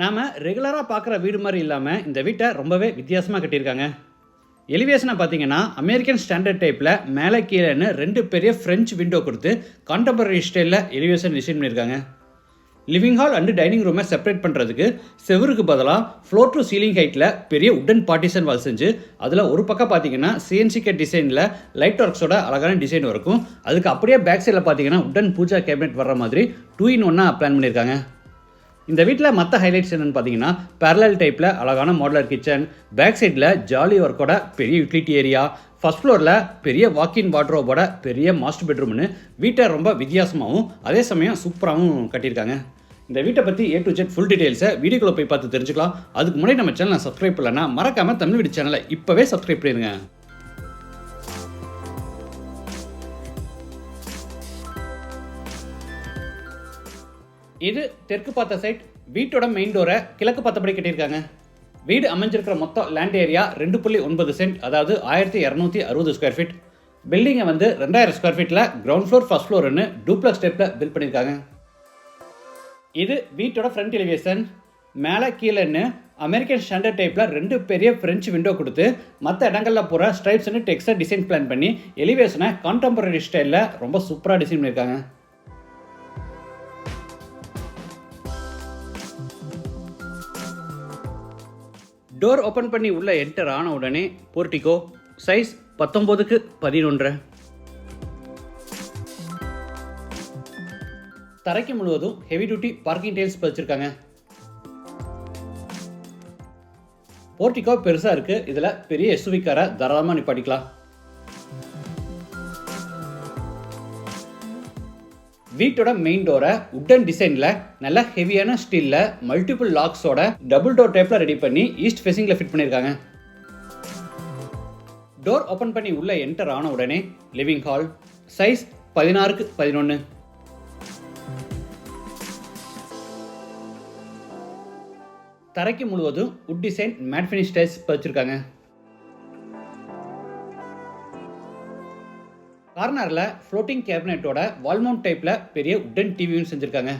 நாம ரெகுலரா பார்க்குற வீடு மாரி இல்லாம, இந்த வீட்ட ரொம்பவே வித்தியாசமா கட்டியிருக்காங்க. எலிவேஷன பார்த்தீங்கன்னா, அமெரிக்கன் ஸ்டாண்டர்ட் டைப்ல மேல கீழன்னு 2 பெரிய ஃப்ரெஞ்ச் விண்டோ குடுத்து, கான்டெம்பரரி ஸ்டைல்ல எலிவேஷன் டிசைன் பண்ணியிருக்காங்க. லிவிங் ஹால் அண்ட் டைனிங் ரூமை செப்பரேட் பண்ணுறதுக்கு செவுருக்கு பதிலாக ஃப்ளோர் டு சீலிங் ஹைட்டில் பெரிய உட்டன் பார்ட்டிஷன் வால் செஞ்சு அதில் ஒரு பக்கம் பார்த்தீங்கன்னா சிஎன்சி கட் டிசைனில் லைட் ஒர்க்ஸோட அழகான டிசைன் இருக்கும். அதுக்கு அப்படியே பேக் சைடில் பார்த்தீங்கன்னா உட்டன் பூஜா கேபினெட் வர்ற மாதிரி 2-in-1 பிளான் பண்ணியிருக்காங்க. இந்த வீட்டில் மற்ற ஹைலைட்ஸ் என்னென்னு பார்த்தீங்கன்னா பேரலல் டைப்பில் அழகான மாடலர் கிச்சன், பேக் சைடில் ஜாலி ஒர்க்கோட பெரிய யூட்டிலிட்டி ஏரியா, ஃபர்ஸ்ட் ஃப்ளோரில் பெரிய வாக்கின் வார்ட்ரோபோட பெரிய மாஸ்டர் பெட்ரூம்னு வீட்டை ரொம்ப வித்தியாசமாகவும் அதே சமயம் சூப்பராகவும் கட்டியிருக்காங்க. இந்த வீட்டை பற்றி A to Z ஃபுல் டீட்டெயில்ஸை வீடியோக்குள்ளே போய் பார்த்து தெரிஞ்சுக்கலாம். அதுக்கு முன்னாடி நம்ம சேனலை சப்ஸ்கிரைப் பண்ணலன்னா மறக்காமல் தமிழ் வீடு சேனலை இப்போவே சப்ஸ்கிரைப் பண்ணிடுங்க. இது தெற்கு பார்த்த சைட். வீட்டோட மெயின் டோரை கிழக்கு பார்த்தபடி கட்டியிருக்காங்க. வீடு அமைஞ்சிருக்கிற மொத்தம் லேண்ட் ஏரியா 2.9 சென்ட், அதாவது 1260 ஸ்கொயர் ஃபீட். பில்டிங்கை வந்து 2000 ஸ்கொயர் ஃபீட்டில் கிரவுண்ட் ஃப்ளோர் ஃபர்ஸ்ட் ஃப்ளோர்னு டூப்ளக்ஸ் டைப்பில் பில்ட் பண்ணியிருக்காங்க. இது வீட்டோட ஃப்ரண்ட் எலிவேஷன். மேலே கீழேன்னு அமெரிக்கன் ஸ்டாண்டர்ட் டைப்பில் 2 பெரிய ஃப்ரெஞ்ச் விண்டோ கொடுத்து மற்ற இடங்களில் பூரா ஸ்ட்ரைப்ஸ்னு டெக்ஸ்டாக டிசைன் பிளான் பண்ணி எலிவேஷனை கான்டெம்பரரி ஸ்டைலில் ரொம்ப சூப்பராக டிசைன் பண்ணியிருக்காங்க. டோர் ஓப்பன் பண்ணி உள்ளே என்டர் ஆன உடனே போர்ட்டிகோ, சைஸ் 19x11. தரைக்கு முழுவதும் ஹெவி டியூட்டி பார்க்கிங் டைல்ஸ் பதிச்சிருக்காங்க. போர்ட்டிகோ பெருசா இருக்கு. இதுல பெரிய எஸ்யூவி காரை தாராளமா நிப்பாட்டிக்கலாம். வீட்டோட மெயின் டோரை உட்டன் டிசைன்ல நல்ல ஹெவியான ஸ்டீல்ல மல்டிபிள் லாக்ஸோட டபுள் டோர் டைப்ல ரெடி பண்ணி ஈஸ்ட் ஃபேசிங்ல ஃபிட் பண்ணிருக்காங்க. டோர் ஓபன் பண்ணி உள்ள என்டர் ஆன உடனே லிவிங் ஹால், சைஸ் 16x11. தரைக்கு முழுவதும் wood design matte finish tiles பதிச்சிருக்காங்க. கார்னர்ல ஃப்ளோட்டிங் கேபினெட்டோட வால் மவுண்ட் டைப்ல பெரிய உட்டன் டிவியும் செஞ்சிருக்காங்க.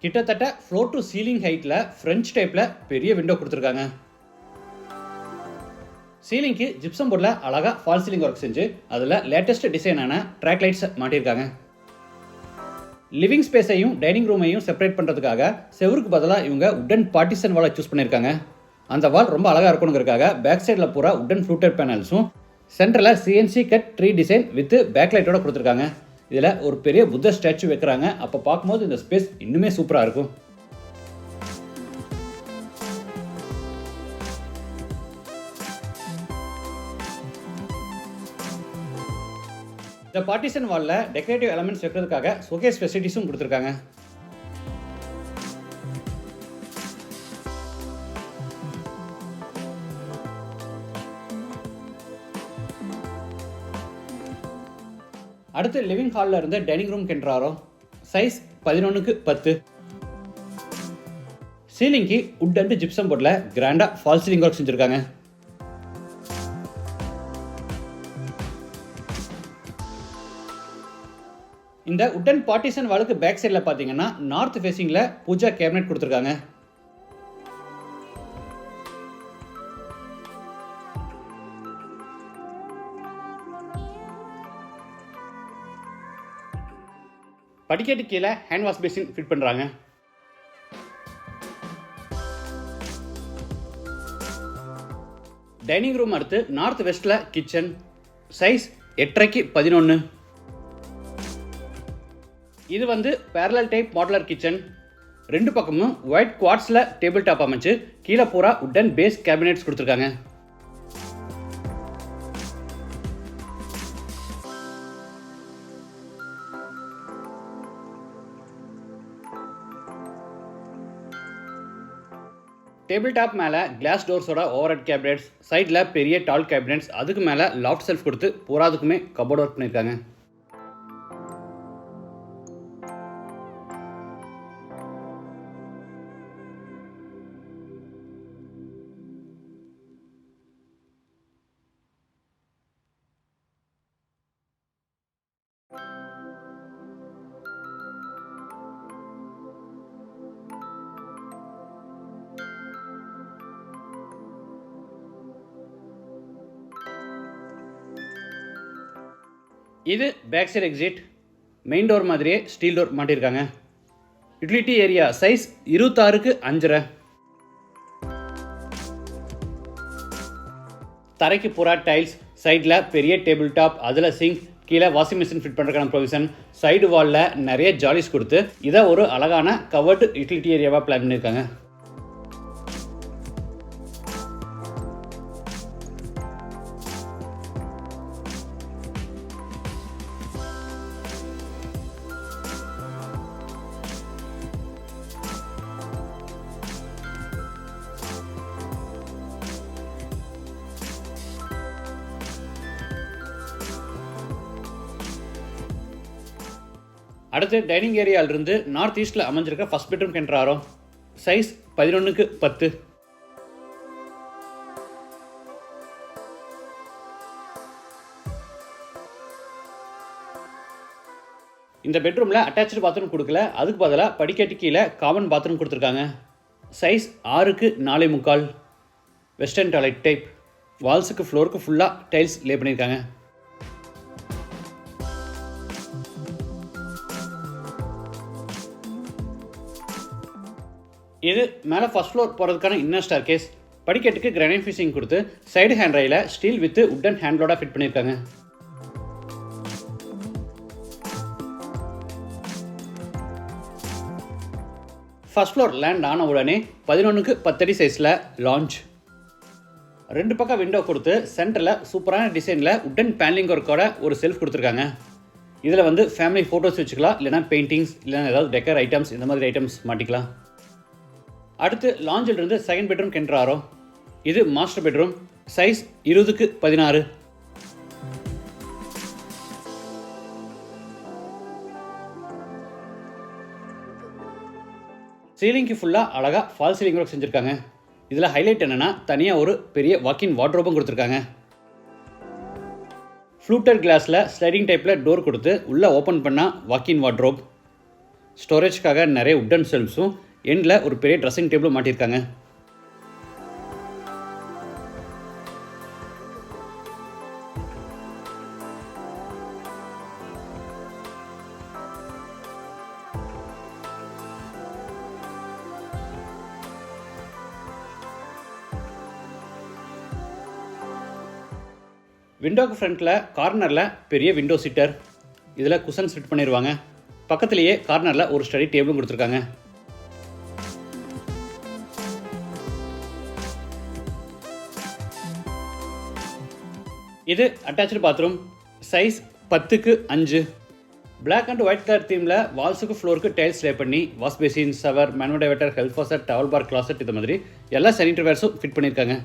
கிட்டத்தட்ட ஃப்ளோர் டு சீலிங் ஹைட்ல ஃப்ரெஞ்ச் டைப்ல பெரிய விண்டோ கொடுத்துருக்காங்க. சீலிங்க்கு ஜிப்சம் போர்ட்ல அழகா ஃபால் சீலிங் ஒர்க் செஞ்சு அதுல லேட்டஸ்ட் டிசைனான ட்ராக் லைட்ஸ் மாட்டியிருக்காங்க. லிவிங் ஸ்பேஸையும் டைனிங் ரூமையும் செப்பரேட் பண்ணுறதுக்காக செவருக்கு பதிலாக இவங்க உட்டன் பார்ட்டிஷன் வாலை சூஸ் பண்ணியிருக்காங்க. அந்த வால் ரொம்ப அழகாக இருக்கணுங்கிறதுக்காக பேக் சைடில் பூரா உட்டன் ஃப்ளூட்டட் பேனல்ஸும் சென்டரில் CNC cut tree design with back லைட்டோட கொடுத்துருக்காங்க. இதில் ஒரு பெரிய புத்த ஸ்டாச்சு வைக்கிறாங்க. அப்போ பார்க்கும்போது இந்த ஸ்பேஸ் இன்னுமே சூப்பராக இருக்கும். இந்த பார்ட்டிஷன் வாலில் டெக்கரேட்டிவ் எலமெண்ட்ஸ் வைக்கிறதுக்காக ஷோகேஸ் ஃபெசிலிட்டிஸும் கொடுத்துருக்காங்க. அடுத்து லிவிங் ஹாலில் இருந்து டைனிங் ரூம் கென்றாரோ, சைஸ் 11x10. சீலிங்க்கு உட் அண்ட் ஜிப்சம் போர்டில் கிராண்டாக ஃபால் சீலிங் ஒர்க் செஞ்சுருக்காங்க. இந்த உட்டன் பார்ட்டிஷன் வாலுக்கு பேக் சைடில் பார்த்தீங்கன்னா நார்த் ஃபேசிங்கில் பூஜா கேபினெட் கொடுத்துருக்காங்க. படிக்கட்டு கீழே ஹேண்ட் வாஷ் பேசின் ஃபிட் பண்ணுறாங்க. டைனிங் ரூம் அடுத்து நார்த் வெஸ்ட்டில் கிச்சன், சைஸ் 8x11. இது வந்து பேரலல் டைப் மாடலர் கிச்சன். 2 பக்கமும் ஒயிட் குவார்ட்ஸில் டேபிள் டாப் அமைச்சு கீழே பூரா உட்டன் பேஸ் கேபினெட்ஸ் கொடுத்துருக்காங்க. டேபிள் டாப் மேலே கிளாஸ் டோர்ஸோட ஓவர் ஹெட் கேபினெட்ஸ், சைடில் பெரிய டால் கேபினெட்ஸ், அதுக்கு மேலே லாஃப்ட் செல்ஃப் கொடுத்து பூராதுக்குமே கபோர்ட் ஒர்க் பண்ணியிருக்காங்க. இது back side exit. Main door மாதிரியே ஸ்டீல் டோர் மாட்டியிருக்காங்க. யூட்டிலிட்டி ஏரியா சைஸ் 26க்கு 5.5. தரைக்கு பூரா டைல்ஸ், சைடில் பெரிய டேபிள் டாப், அதில் சிங்க், கீழே வாஷிங் மிஷின் ஃபிட் பண்ணுறதுக்கான ப்ரொவிஷன், சைடு வாலில் நிறைய ஜாலிஸ் கொடுத்து இதை ஒரு அழகான கவர்டு யூட்டிலிட்டி ஏரியாவாக பிளான் பண்ணியிருக்காங்க. அடுத்து டைனிங் ஏரியாவிலிருந்து நார்த் ஈஸ்டில் அமைஞ்சிருக்க ஃபர்ஸ்ட் பெட்ரூம் என்ட்ராரோம். சைஸ் 11க்கு 10. இந்த பெட்ரூமில் அட்டாச்சு பாத்ரூம் கொடுக்கல, அதுக்கு பதிலாக படிக்கட்டு கீழே காமன் பாத்ரூம் கொடுத்துருக்காங்க. சைஸ் 6க்கு 4.25. Western toilet type. வால்ஸுக்கு ஃப்ளோருக்கு ஃபுல்லாக டைல்ஸ் லே பண்ணியிருக்காங்க. இது மேலே ஃபர்ஸ்ட் ஃப்ளோர் போகிறதுக்கான இன்னர் ஸ்டார் கேஸ். படிக்கட்டுக்கு கிரானைட் ஃபினிஷிங் கொடுத்து சைடு ஹேண்ட் ரயில ஸ்டீல் வித் உட்டன் ஹேண்ட்லோட ஃபிட் பண்ணியிருக்காங்க. ஃபர்ஸ்ட் ஃப்ளோர் லேண்ட் ஆன உடனே 11க்கு 10 அடி சைஸில் லான்ச். 2 பக்கம் விண்டோ கொடுத்து சென்டரில் சூப்பரான டிசைனில் உட்டன் பேனலிங் ஒர்க்கோட ஒரு செல்ஃப் கொடுத்துருக்காங்க. இதில் வந்து ஃபேமிலி ஃபோட்டோஸ் வச்சுக்கலாம், இல்லைனா பெயிண்டிங்ஸ், இல்லைனா ஏதாவது டெக்கர் ஐட்டம்ஸ், இந்த மாதிரி ஐட்டம்ஸ் மாட்டிக்கலாம். அடுத்து லாஞ்சில் இருந்து செகண்ட் பெட்ரூம் என்ட்ராரோம். இது மாஸ்டர் பெட்ரூம். சைஸ் 20க்கு 16. சீலிங்க்கு ஃபுல்லாக அழகாக ஃபால் சீலிங் ஒர்க் செஞ்சுருக்காங்க. இதில் ஹைலைட் என்னென்னா தனியாக ஒரு பெரிய வாக்கின் வார்ட்ரோபும் கொடுத்துருக்காங்க. ஃப்ளூட்டர் கிளாஸில் ஸ்லைடிங் டைப்பில் டோர் கொடுத்து உள்ளே ஓப்பன் பண்ணால் வாக்கின் வார்ட்ரோப். ஸ்டோரேஜ்க்காக நிறைய உட்டன் செல்ஃப்ஸும் எண்டில் ஒரு பெரிய ட்ரெஸ்ஸிங் டேபிளும் மாட்டியிருக்காங்க. விண்டோக்கு ஃப்ரண்ட்டில் கார்னரில் பெரிய விண்டோ சீட்டர். இதில் குஷன்ஸ் ஃபிட் பண்ணிடுவாங்க. பக்கத்துலேயே கார்னரில் ஒரு ஸ்டடி டேபிளும் கொடுத்துருக்காங்க. இது அட்டாச்சு பாத்ரூம். சைஸ் 10க்கு 5. பிளாக் அண்ட் ஒயிட் கலர் தீமில் வால்ஸுக்கு ஃப்ளோருக்கு டைல்ஸ் லே பண்ணி wash basin, shower, manual diverter, health washer, towel bar, closet, இது மாதிரி எல்லா சானிட்டரி வேர்ஸும் ஃபிட் பண்ணியிருக்காங்க.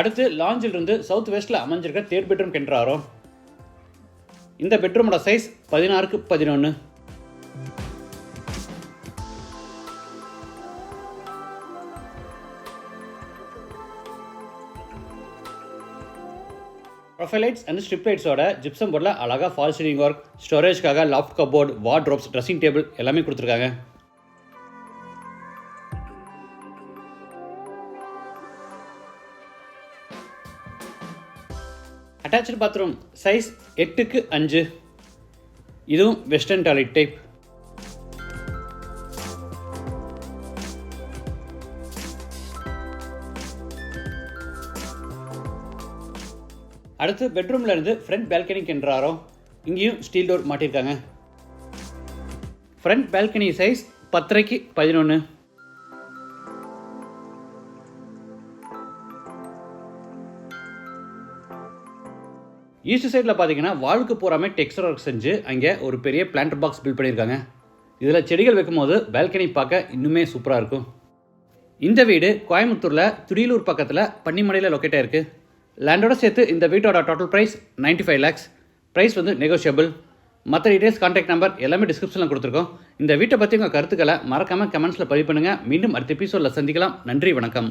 அடுத்து லாஞ்சில் இருந்து சவுத் வெஸ்ட்டில் அமைஞ்சிருக்க தேர்ட் பெட்ரூம் என்ட்ராரோம். இந்த பெட்ரூமோட சைஸ் 16க்கு 11. ப்ரொஃபைல் லைட்ஸ் அண்ட் ஸ்ட்ரிப் லைட்ஸோட ஜிப்சம் போர்டில் அழகாக ஃபால் சீலிங் ஒர்க், ஸ்டோரேஜ்க்காக loft cupboard, wardrobes, dressing table எல்லாமே கொடுத்துருக்காங்க. Attach bathroom. சைஸ் 8க்கு 5. இதுவும் வெஸ்டர்ன் டாய்லெட் டைப். அடுத்து பெட்ரூமில் இருந்து ஃப்ரண்ட் பால்கனிக்கு என்ட்ராரோம். இங்கேயும் ஸ்டீல் டோர் மாட்டியிருக்காங்க. ஃப்ரண்ட் பால்கனி சைஸ் 10க்கு 11. ஈஸ்ட் சைடில் பார்த்தீங்கன்னா வாலுக்கு பூராமே டெக்ஸ்டர் ஒர்க் செஞ்சு அங்கே ஒரு பெரிய பிளான்ட் பாக்ஸ் பில்ட் பண்ணியிருக்காங்க. இதில் செடிகள் வைக்கும்போது பால்கனி பார்க்க இன்னுமே சூப்பராக இருக்கும். இந்த வீடு கோயம்புத்தூரில் துடியலூர் பக்கத்தில் பன்னிமலையில் லொக்கேட்டாக இருக்குது. லேண்டோட சேர்த்து இந்த வீட்டோட டோட்டல் ப்ரைஸ் 95 lakhs. ப்ரைஸ் வந்து நெகோஷியபிள். மற்ற டீடைல்ஸ், கான்டாக்ட் நம்பர் எல்லாமே டிஸ்கிரிப்ஷனில் கொடுத்துருக்கோம். இந்த வீட்டை பற்றி உங்கள் கருத்துக்களை மறக்காமல் கமெண்ட்ஸில் பதிவு பண்ணுங்கள். மீண்டும் அடுத்த எபிசோடில் சந்திக்கலாம். நன்றி, வணக்கம்.